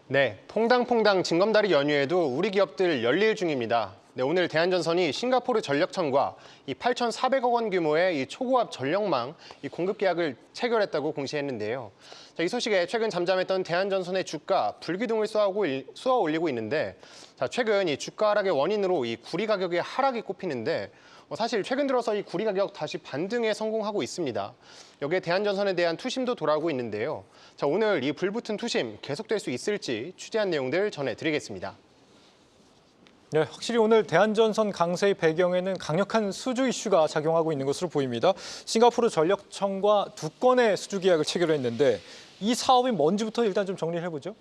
네, 퐁당퐁당 징검다리 연휴에도 우리 기업들 열일 중입니다. 네, 오늘 대한전선이 싱가포르 전력청과 이 8,400억 원 규모의 이 초고압 전력망 이 공급 계약을 체결했다고 공시했는데요. 자, 이 소식에 최근 잠잠했던 대한전선의 주가 불기둥을 쏘아 올리고 있는데, 자, 최근 이 주가 하락의 원인으로 이 구리 가격의 하락이 꼽히는데, 사실 최근 들어서 이 구리 가격 다시 반등에 성공하고 있습니다. 여기에 대한전선에 대한 투심도 돌아오고 있는데요. 자, 오늘 이 불붙은 투심 계속될 수 있을지 취재한 내용들 전해드리겠습니다. 네, 확실히 오늘 대한전선 강세의 배경에는 강력한 수주 이슈가 작용하고 있는 것으로 보입니다. 싱가포르 전력청과 2건의 수주 계약을 체결했는데 이 사업이 뭔지부터 일단 좀 정리를 해보죠.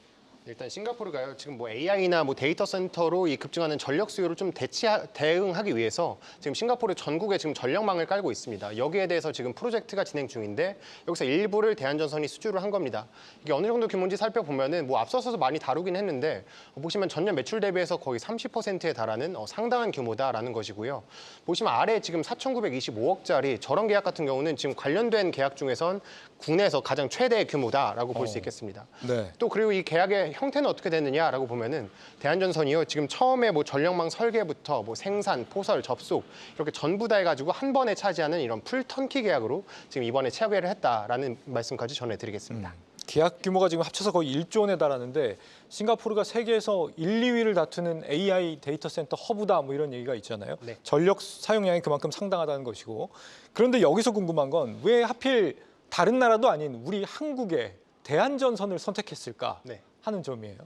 일단 싱가포르가요, 지금 AI나 데이터 센터로 이 급증하는 전력 수요를 좀 대응하기 위해서 지금 싱가포르 전국에 지금 전력망을 깔고 있습니다. 여기에 대해서 지금 프로젝트가 진행 중인데 여기서 일부를 대한전선이 수주를 한 겁니다. 이게 어느 정도 규모인지 살펴보면은 앞서서도 많이 다루긴 했는데 보시면 전년 매출 대비해서 거의 30%에 달하는 상당한 규모다라는 것이고요. 보시면 아래 지금 4,925억짜리 저런 계약 같은 경우는 지금 관련된 계약 중에선 국내에서 가장 최대 규모다라고 볼 수 있겠습니다. 네. 또 그리고 이 계약의 형태는 어떻게 됐느냐라고 보면은 대한전선이요, 지금 처음에 전력망 설계부터 생산, 포설, 접속 이렇게 전부 다 해가지고 한 번에 차지하는 이런 풀 턴키 계약으로 지금 이번에 체결을 했다라는 말씀까지 전해드리겠습니다. 계약 규모가 지금 합쳐서 거의 1조 원에 달하는데 싱가포르가 세계에서 1, 2위를 다투는 AI 데이터 센터 허브다 이런 얘기가 있잖아요. 네. 전력 사용량이 그만큼 상당하다는 것이고. 그런데 여기서 궁금한 건 왜 하필 다른 나라도 아닌 우리 한국의 대한전선을 선택했을까 네. 하는 점이에요.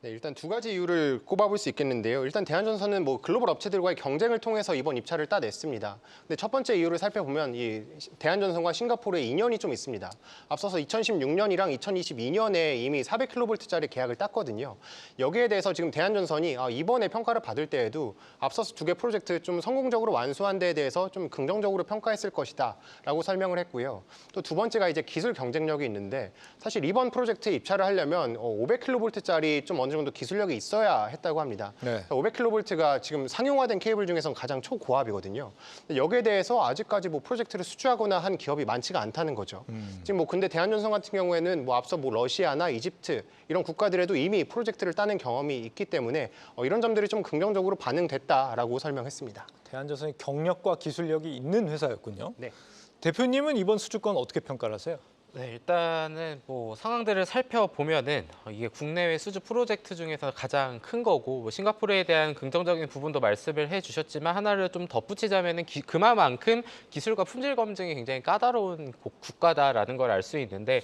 네, 일단 두 가지 이유를 꼽아볼 수 있겠는데요. 일단 대한전선은 글로벌 업체들과의 경쟁을 통해서 이번 입찰을 따냈습니다. 근데 첫 번째 이유를 살펴보면 이 대한전선과 싱가포르의 인연이 좀 있습니다. 앞서서 2016년이랑 2022년에 이미 400kV짜리 계약을 땄거든요. 여기에 대해서 지금 대한전선이 이번에 평가를 받을 때에도 앞서서 두 개 프로젝트 좀 성공적으로 완수한 데에 대해서 좀 긍정적으로 평가했을 것이다라고 설명을 했고요. 또 두 번째가 이제 기술 경쟁력이 있는데 사실 이번 프로젝트에 입찰을 하려면 500kV짜리 좀 어느 정도 기술력이 있어야 했다고 합니다. 네. 500kV가 지금 상용화된 케이블 중에서는 가장 초고압이거든요. 여기에 대해서 아직까지 프로젝트를 수주하거나 한 기업이 많지가 않다는 거죠. 지금 근데 대한전선 같은 경우에는 앞서 러시아나 이집트 이런 국가들에도 이미 프로젝트를 따는 경험이 있기 때문에 이런 점들이 좀 긍정적으로 반영됐다라고 설명했습니다. 대한전선이 경력과 기술력이 있는 회사였군요. 네. 대표님은 이번 수주권 어떻게 평가를 하세요? 네, 일단은 상황들을 살펴보면은 이게 국내외 수주 프로젝트 중에서 가장 큰 거고 싱가포르에 대한 긍정적인 부분도 말씀을 해주셨지만 하나를 좀 덧붙이자면은 그만큼 기술과 품질 검증이 굉장히 까다로운 국가다라는 걸 알 수 있는데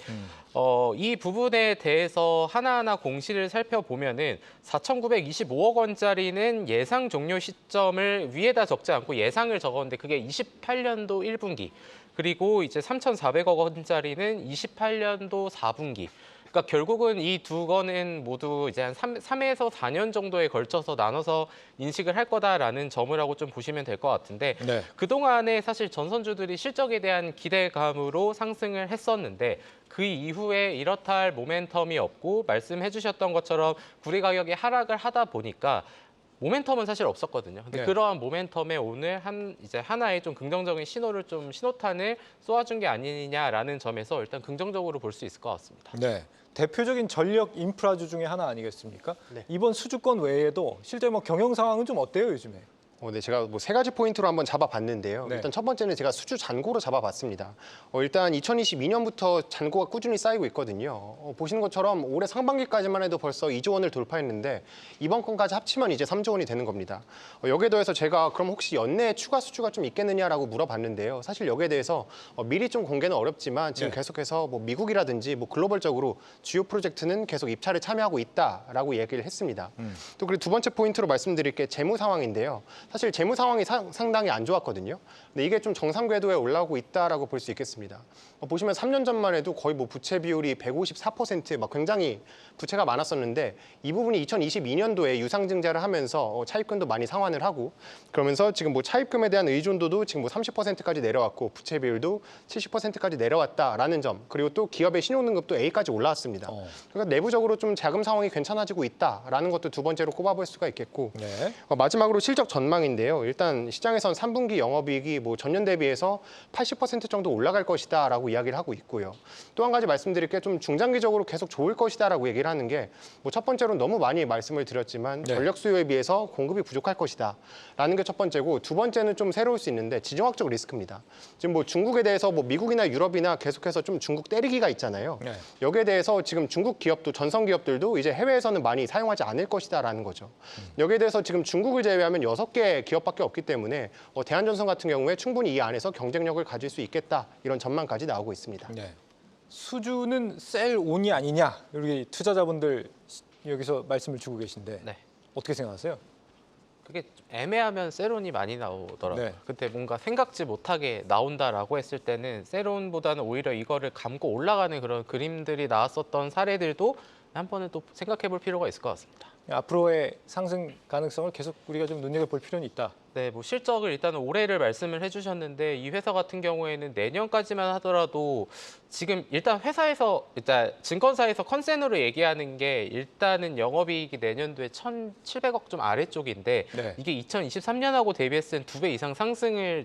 이 부분에 대해서 하나하나 공시를 살펴보면은 4,925억 원짜리는 예상 종료 시점을 위에다 적지 않고 예상을 적었는데 그게 28년도 1분기. 그리고 이제 3,400억 원짜리는 28년도 4분기. 그러니까 결국은 이 두 건은 모두 이제 한 3에서 4년 정도에 걸쳐서 나눠서 인식을 할 거다라는 점을 하고 좀 보시면 될 것 같은데 네. 그동안에 사실 전선주들이 실적에 대한 기대감으로 상승을 했었는데 그 이후에 이렇다 할 모멘텀이 없고 말씀해 주셨던 것처럼 구리 가격이 하락을 하다 보니까 모멘텀은 사실 없었거든요. 근데 네. 그러한 모멘텀에 오늘 이제 하나의 좀 긍정적인 신호탄을 쏘아준 게 아니냐라는 점에서 일단 긍정적으로 볼 수 있을 것 같습니다. 네. 대표적인 전력 인프라주 중에 하나 아니겠습니까? 네. 이번 수주권 외에도 실제 경영 상황은 좀 어때요, 요즘에? 네, 제가 세 가지 포인트로 한번 잡아봤는데요. 네. 일단 첫 번째는 제가 수주 잔고로 잡아봤습니다. 일단 2022년부터 잔고가 꾸준히 쌓이고 있거든요. 보시는 것처럼 올해 상반기까지만 해도 벌써 2조 원을 돌파했는데 이번 건까지 합치면 이제 3조 원이 되는 겁니다. 여기에 더해서 제가 그럼 혹시 연내에 추가 수주가 좀 있겠느냐라고 물어봤는데요. 사실 여기에 대해서 미리 좀 공개는 어렵지만 지금 네. 계속해서 미국이라든지 글로벌적으로 주요 프로젝트는 계속 입찰에 참여하고 있다라고 얘기를 했습니다. 또 그리고 두 번째 포인트로 말씀드릴 게 재무 상황인데요. 사실 재무 상황이 상당히 안 좋았거든요. 근데 이게 좀 정상 궤도에 올라오고 있다라고 볼 수 있겠습니다. 보시면 3년 전만 해도 거의 부채 비율이 154% 굉장히 부채가 많았었는데 이 부분이 2022년도에 유상증자를 하면서 차입금도 많이 상환을 하고 그러면서 지금 차입금에 대한 의존도도 지금 30%까지 내려왔고 부채 비율도 70%까지 내려왔다라는 점 그리고 또 기업의 신용등급도 A까지 올라왔습니다. 그러니까 내부적으로 좀 자금 상황이 괜찮아지고 있다라는 것도 두 번째로 꼽아볼 수가 있겠고 네. 마지막으로 실적 전망 전망인데요. 일단 시장에선 3분기 영업이익이 뭐 전년 대비해서 80% 정도 올라갈 것이다라고 이야기를 하고 있고요. 또 한 가지 말씀드릴 게 좀 중장기적으로 계속 좋을 것이다라고 얘기를 하는 게 뭐 첫 번째로 너무 많이 말씀을 드렸지만 네. 전력 수요에 비해서 공급이 부족할 것이다라는 게 첫 번째고 두 번째는 좀 새로울 수 있는데 지정학적 리스크입니다. 지금 뭐 중국에 대해서 뭐 미국이나 유럽이나 계속해서 좀 중국 때리기가 있잖아요. 네. 여기에 대해서 지금 중국 기업도 전성 기업들도 이제 해외에서는 많이 사용하지 않을 것이다라는 거죠. 여기에 대해서 지금 중국을 제외하면 6개 기업밖에 없기 때문에 대한전선 같은 경우에 충분히 이 안에서 경쟁력을 가질 수 있겠다 이런 전망까지 나오고 있습니다. 네. 수주는 셀온이 아니냐 여기 투자자분들 여기서 말씀을 주고 계신데 네. 어떻게 생각하세요? 그게 좀 애매하면 세론이 많이 나오더라고요. 네. 근데 뭔가 생각지 못하게 나온다라고 했을 때는 세론보다는 오히려 이거를 감고 올라가는 그런 그림들이 나왔었던 사례들도 한 번은 또 생각해 볼 필요가 있을 것 같습니다. 앞으로의 상승 가능성을 계속 우리가 좀 눈여겨볼 필요는 있다. 네, 뭐 실적을 일단은 올해를 말씀을 해주셨는데 이 회사 같은 경우에는 내년까지만 하더라도 지금 일단 회사에서 일단 증권사에서 컨센으로 얘기하는 게 일단은 영업이익이 내년도에 1,700억 좀 아래쪽인데 네. 이게 2023년하고 대비했을 땐 2배 이상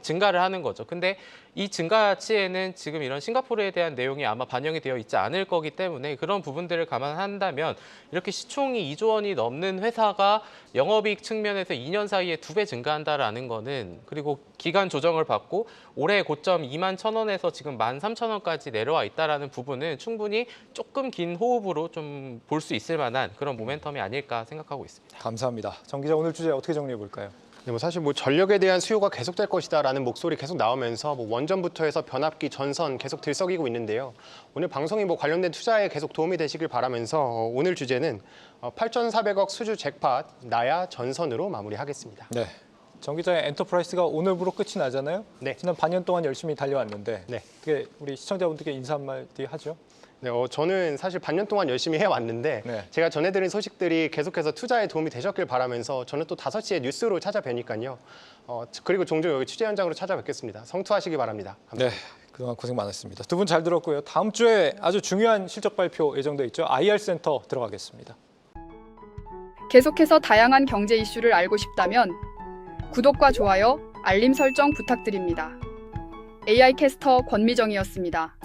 증가를 하는 거죠. 근데 이 증가치에는 지금 이런 싱가포르에 대한 내용이 아마 반영이 되어 있지 않을 거기 때문에 그런 부분들을 감안한다면 이렇게 시총이 2조 원이 넘는 회사가 영업이익 측면에서 2년 사이에 2배 증가한다라는 거는 그리고 기간 조정을 받고 올해 고점 21,000원에서 지금 13,000원까지 내려와 있다라는 부분은 충분히 조금 긴 호흡으로 좀 볼 수 있을 만한 그런 모멘텀이 아닐까 생각하고 있습니다. 감사합니다. 정 기자 오늘 주제 어떻게 정리해 볼까요? 네, 뭐 사실 뭐 전력에 대한 수요가 계속될 것이다라는 목소리 계속 나오면서 뭐 원전부터 해서 변압기, 전선 계속 들썩이고 있는데요. 오늘 방송이 뭐 관련된 투자에 계속 도움이 되시길 바라면서 오늘 주제는 8,400억 수주 잭팟 나야 전선으로 마무리하겠습니다. 네. 정 기자의 엔터프라이스가 오늘부로 끝이 나잖아요. 네. 지난 반년 동안 열심히 달려왔는데 네. 어떻게 우리 시청자분들께 인사 한마디 하죠? 네, 저는 사실 반년 동안 열심히 해왔는데 네. 제가 전해드린 소식들이 계속해서 투자에 도움이 되셨길 바라면서 저는 또 5시에 뉴스로 찾아뵈니까요. 그리고 종종 여기 취재 현장으로 찾아뵙겠습니다. 성투하시기 바랍니다. 감사합니다. 네. 그동안 고생 많았습니다. 두 분 잘 들었고요. 다음 주에 아주 중요한 실적 발표 예정돼 있죠. IR 센터 들어가겠습니다. 계속해서 다양한 경제 이슈를 알고 싶다면 구독과 좋아요, 알림 설정 부탁드립니다. AI 캐스터 권미정이었습니다.